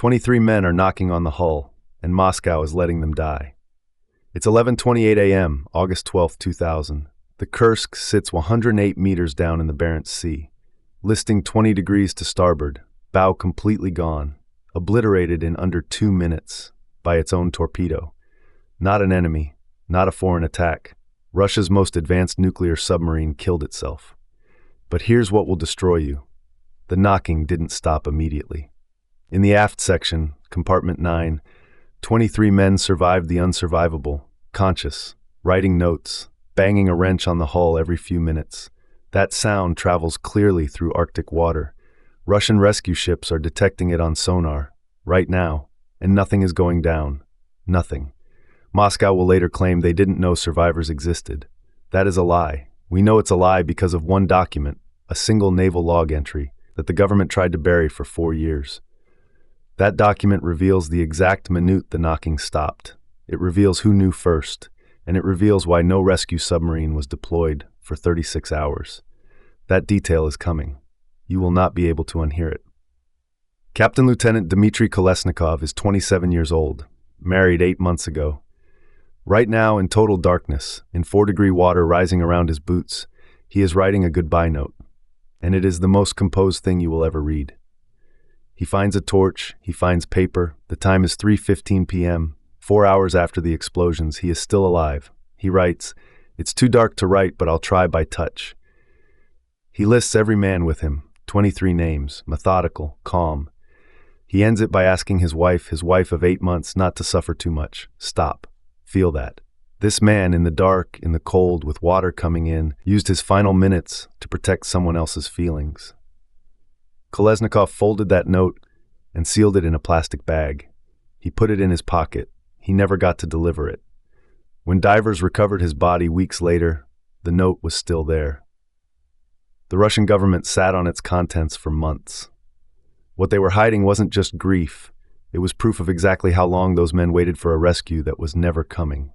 23 men are knocking on the hull, and Moscow is letting them die. It's 11:28 a.m., August 12, 2000. The Kursk sits 108 meters down in the Barents Sea, listing 20 degrees to starboard, bow completely gone, obliterated in under 2 minutes by its own torpedo. Not an enemy, not a foreign attack. Russia's most advanced nuclear submarine killed itself. But here's what will destroy you. The knocking didn't stop immediately. In the aft section, compartment 9, 23 men survived the unsurvivable, conscious, writing notes, banging a wrench on the hull every few minutes. That sound travels clearly through Arctic water. Russian rescue ships are detecting it on sonar, right now, and nothing is going down. Nothing. Moscow will later claim they didn't know survivors existed. That is a lie. We know it's a lie because of one document, a single naval log entry, that the government tried to bury for 4 years. That document reveals the exact minute the knocking stopped. It reveals who knew first, and it reveals why no rescue submarine was deployed for 36 hours. That detail is coming. You will not be able to unhear it. Captain Lieutenant Dmitry Kolesnikov is 27 years old, married 8 months ago. Right now, in total darkness, in 4-degree water rising around his boots, he is writing a goodbye note, and it is the most composed thing you will ever read. He finds a torch, he finds paper. The time is 3:15 p.m., 4 hours after the explosions. He is still alive. He writes, "It's too dark to write, but I'll try by touch." He lists every man with him, 23 names, methodical, calm. He ends it by asking his wife of 8 months, not to suffer too much. Stop. Feel that. This man, in the dark, in the cold, with water coming in, used his final minutes to protect someone else's feelings. Kolesnikov folded that note and sealed it in a plastic bag. He put it in his pocket. He never got to deliver it. When divers recovered his body weeks later, the note was still there. The Russian government sat on its contents for months. What they were hiding wasn't just grief. It was proof of exactly how long those men waited for a rescue that was never coming.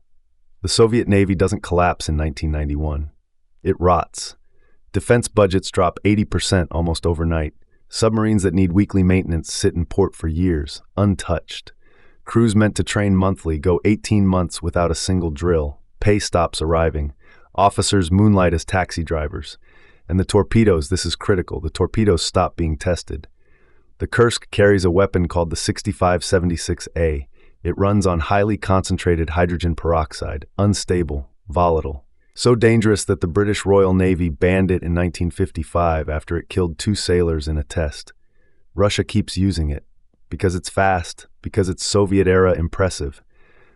The Soviet Navy doesn't collapse in 1991. It rots. Defense budgets drop 80% almost overnight. Submarines that need weekly maintenance sit in port for years, untouched. Crews meant to train monthly go 18 months without a single drill. Pay stops arriving. Officers moonlight as taxi drivers. And the torpedoes, this is critical, the torpedoes stop being tested. The Kursk carries a weapon called the 6576A. It runs on highly concentrated hydrogen peroxide, unstable, volatile. So dangerous that the British Royal Navy banned it in 1955 after it killed 2 sailors in a test. Russia keeps using it, because it's fast, because it's Soviet-era impressive,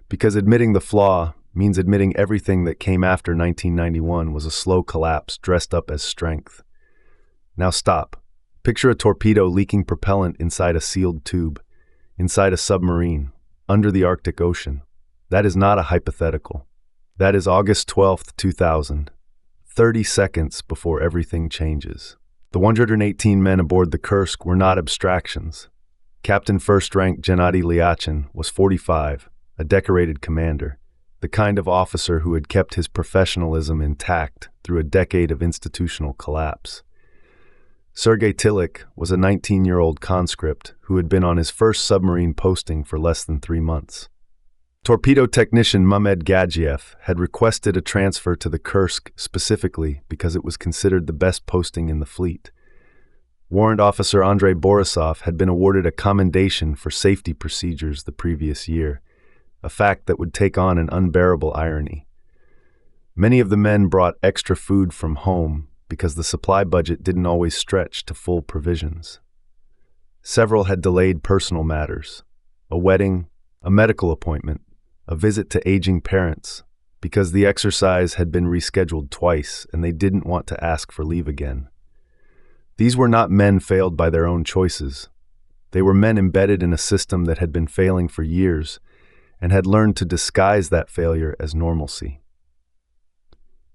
because admitting the flaw means admitting everything that came after 1991 was a slow collapse dressed up as strength. Now stop. Picture a torpedo leaking propellant inside a sealed tube, inside a submarine, under the Arctic Ocean. That is not a hypothetical. That is August 12, 2000, 30 seconds before everything changes. The 118 men aboard the Kursk were not abstractions. Captain First Rank Gennady Lyachin was 45, a decorated commander, the kind of officer who had kept his professionalism intact through a decade of institutional collapse. Sergei Tillich was a 19-year-old conscript who had been on his first submarine posting for less than 3 months. Torpedo technician Mamed Gadjiev had requested a transfer to the Kursk specifically because it was considered the best posting in the fleet. Warrant Officer Andrei Borisov had been awarded a commendation for safety procedures the previous year, a fact that would take on an unbearable irony. Many of the men brought extra food from home because the supply budget didn't always stretch to full provisions. Several had delayed personal matters, a wedding, a medical appointment, a visit to aging parents, because the exercise had been rescheduled twice and they didn't want to ask for leave again. These were not men failed by their own choices. They were men embedded in a system that had been failing for years and had learned to disguise that failure as normalcy.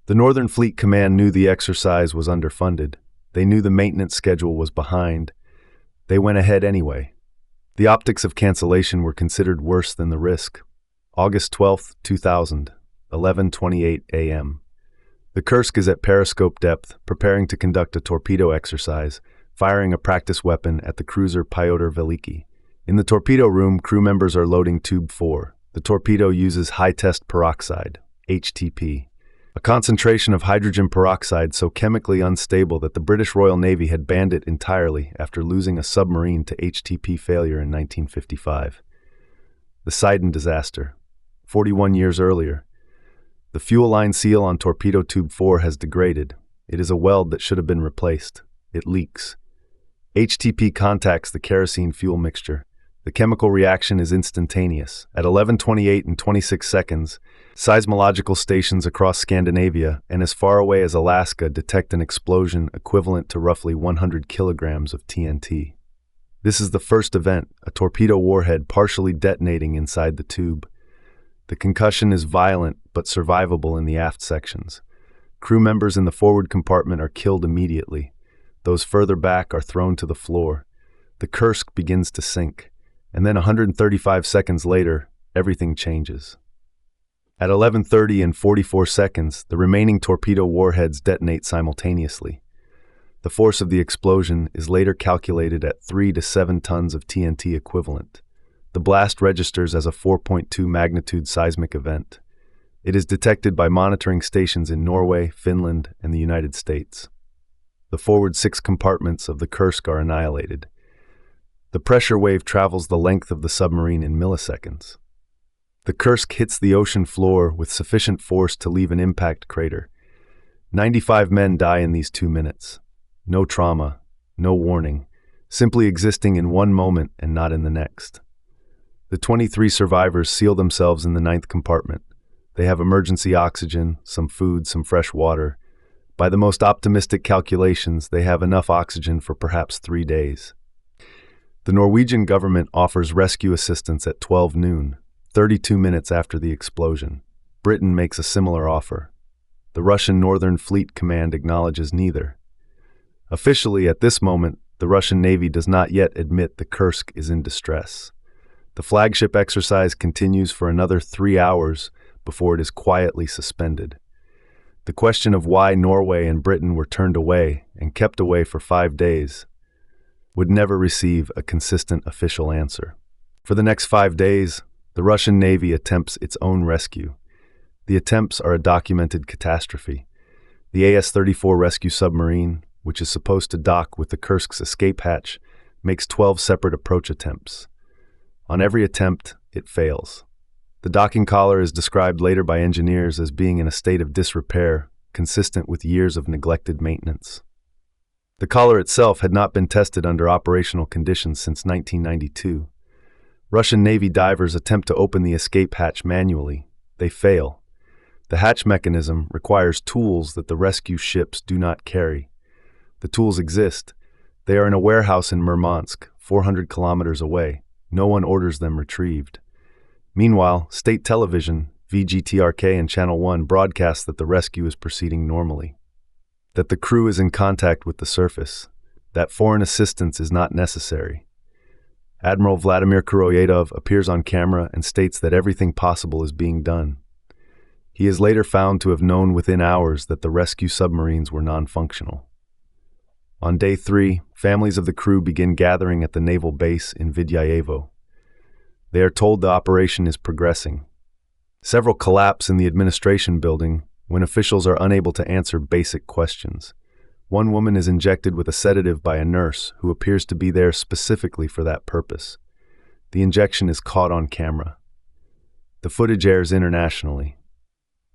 The Northern Fleet Command knew the exercise was underfunded. They knew the maintenance schedule was behind. They went ahead anyway. The optics of cancellation were considered worse than the risk. August 12, 2000, 11:28 a.m. The Kursk is at periscope depth, preparing to conduct a torpedo exercise, firing a practice weapon at the cruiser Pyotr Veliki. In the torpedo room, crew members are loading Tube 4. The torpedo uses high-test peroxide, HTP, a concentration of hydrogen peroxide so chemically unstable that the British Royal Navy had banned it entirely after losing a submarine to HTP failure in 1955. The Sidon disaster, 41 years earlier. The fuel line seal on torpedo Tube 4 has degraded. It is a weld that should have been replaced. It leaks. HTP contacts the kerosene fuel mixture. The chemical reaction is instantaneous. At 11:28 and 26 seconds, seismological stations across Scandinavia and as far away as Alaska detect an explosion equivalent to roughly 100 kilograms of TNT. This is the first event, a torpedo warhead partially detonating inside the tube. The concussion is violent but survivable in the aft sections. Crew members in the forward compartment are killed immediately. Those further back are thrown to the floor. The Kursk begins to sink, and then 135 seconds later, everything changes. At 11:30 and 44 seconds, the remaining torpedo warheads detonate simultaneously. The force of the explosion is later calculated at 3 to 7 tons of TNT equivalent. The blast registers as a 4.2 magnitude seismic event. It is detected by monitoring stations in Norway, Finland, and the United States. The forward 6 compartments of the Kursk are annihilated. The pressure wave travels the length of the submarine in milliseconds. The Kursk hits the ocean floor with sufficient force to leave an impact crater. 95 men die in these 2 minutes. No trauma, no warning, simply existing in one moment and not in the next. The 23 survivors seal themselves in the 9th compartment. They have emergency oxygen, some food, some fresh water. By the most optimistic calculations, they have enough oxygen for perhaps 3 days. The Norwegian government offers rescue assistance at 12 noon, 32 minutes after the explosion. Britain makes a similar offer. The Russian Northern Fleet Command acknowledges neither. Officially, at this moment, the Russian Navy does not yet admit the Kursk is in distress. The flagship exercise continues for another 3 hours before it is quietly suspended. The question of why Norway and Britain were turned away and kept away for 5 days would never receive a consistent official answer. For the next 5 days, the Russian Navy attempts its own rescue. The attempts are a documented catastrophe. The AS-34 rescue submarine, which is supposed to dock with the Kursk's escape hatch, makes 12 separate approach attempts. On every attempt, it fails. The docking collar is described later by engineers as being in a state of disrepair, consistent with years of neglected maintenance. The collar itself had not been tested under operational conditions since 1992. Russian Navy divers attempt to open the escape hatch manually. They fail. The hatch mechanism requires tools that the rescue ships do not carry. The tools exist. They are in a warehouse in Murmansk, 400 kilometers away. No one orders them retrieved. Meanwhile, state television, VGTRK and Channel 1 broadcast that the rescue is proceeding normally, that the crew is in contact with the surface, that foreign assistance is not necessary. Admiral Vladimir Kuroyedov appears on camera and states that everything possible is being done. He is later found to have known within hours that the rescue submarines were non-functional. On day 3, families of the crew begin gathering at the naval base in Vidyayevo. They are told the operation is progressing. Several collapse in the administration building when officials are unable to answer basic questions. One woman is injected with a sedative by a nurse who appears to be there specifically for that purpose. The injection is caught on camera. The footage airs internationally.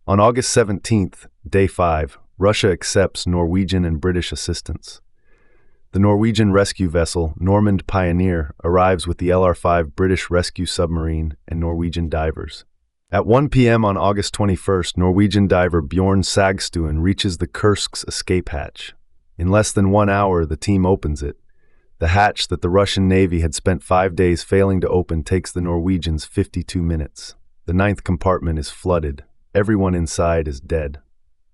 On August 17th, day 5, Russia accepts Norwegian and British assistance. The Norwegian rescue vessel Normand Pioneer arrives with the LR-5 British rescue submarine and Norwegian divers. At 1 p.m. on August 21st, Norwegian diver Bjorn Sagstuen reaches the Kursk's escape hatch. In less than 1 hour, the team opens it. The hatch that the Russian Navy had spent 5 days failing to open takes the Norwegians 52 minutes. The 9th compartment is flooded. Everyone inside is dead.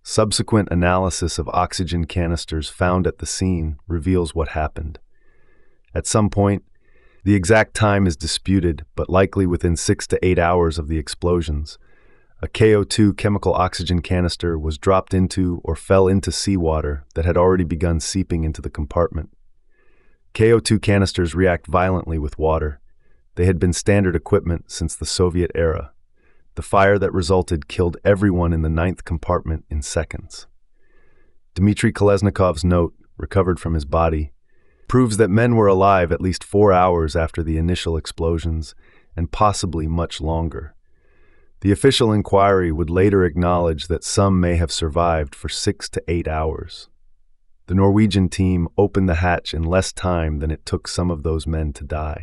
Subsequent analysis of oxygen canisters found at the scene reveals what happened. At some point, the exact time is disputed, but likely within 6 to 8 hours of the explosions, a KO2 chemical oxygen canister was dropped into or fell into seawater that had already begun seeping into the compartment. KO2 canisters react violently with water. They had been standard equipment since the Soviet era. The fire that resulted killed everyone in the ninth compartment in seconds. Dmitry Kolesnikov's note, recovered from his body, proves that men were alive at least 4 hours after the initial explosions, and possibly much longer. The official inquiry would later acknowledge that some may have survived for 6 to 8 hours. The Norwegian team opened the hatch in less time than it took some of those men to die.